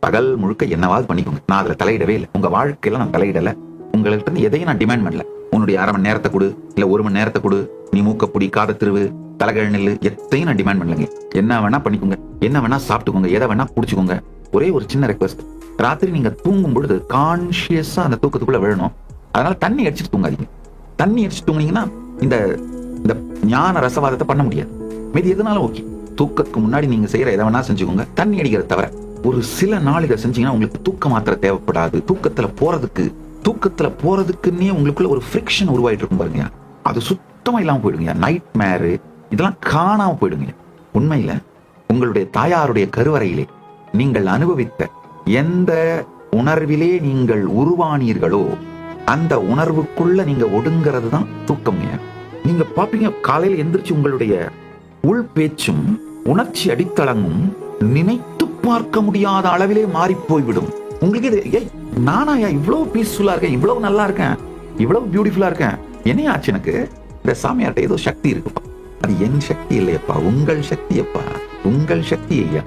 பகல் முழுக்க என்னவாவது பண்ணிக்கோங்க, நான் அதுல தலையிடவே இல்லை. உங்க வாழ்க்கையில நான் தலையிடல. உங்கள்கிட்ட இருந்து எதையும் நான் டிமாண்ட் பண்ணல. உன்னுடைய 1/2 மணி நேரத்தை கொடு, இல்ல 1 மணி நேரத்தை கொடு, நீ மூக்கப்புடி காத திருவு தலைகழ நெல்லு, எத்தையும் நான் டிமாண்ட் பண்ணலங்க. என்ன வேணா பண்ணிக்கோங்க, என்ன வேணா சாப்பிட்டுக்கோங்க, எதை வேணா குடிச்சுக்கோங்க. ஒரே ஒரு சின்ன ரெக்வஸ்ட், ராத்திரி நீங்க தூங்கும் பொழுது கான்சியஸா அந்த தூக்கத்துக்குள்ள விழணும். அதனால தண்ணி அடிச்சுட்டு தூங்காதீங்க. தண்ணி அடிச்சுட்டு தூங்கினீங்கன்னா இந்த இந்த ஞான ரசவாதத்தை பண்ண முடியாது. மீது எதுனாலும் ஓகே, தூக்கத்துக்கு முன்னாடி நீங்க செய்யற எதை வேணா செஞ்சுக்கோங்க, தண்ணி அடிக்கிறத தவிர. ஒரு சில நாள் இதை செஞ்சீங்கன்னா உங்களுக்கு தூக்க மாத்திரை தேவைப்படாது. தூக்கத்துல போறதுக்குன்னே உங்களுக்குள்ள ஒரு ஃப்ரிக்ஷன் உருவாயிட்டு இருக்கும் பாருங்க, அது சுத்தமா இல்லாம போயிடுங்க. நைட் மேரு இதெல்லாம் காணாம போயிடுங்க. உண்மையில உங்களுடைய தாயாருடைய கருவறையிலே நீங்கள் அனுபவித்த எந்த உணர்விலே நீங்கள் உருவானீர்களோ அந்த உணர்வுக்குள்ள நீங்க ஒடுங்கிறது தான் தூக்கம்ங்க. நீங்க பாப்பீங்க, காலையில எந்திரிச்சு உங்களுடைய உள் பேச்சும் உணர்ச்சி அடித்தளமும் நினைத்து பார்க்க முடியாத அளவிலே மாறி போய்விடும். உங்களுக்கு இது ஏய் நானாயா இவ்வளவு பீஸ்ஃபுல்லா இருக்கேன், இவ்வளவு நல்லா இருக்கேன், இவ்வளவு பியூட்டிஃபுல்லா இருக்கேன், என்ன ஆச்சு எனக்கு? இந்த சாமியார்ட்ட ஏதோ சக்தி இருக்குப்பா. அது என் சக்தி இல்லையப்பா, உங்கள் சக்தி அப்பா, உங்கள் சக்தி ஐயா.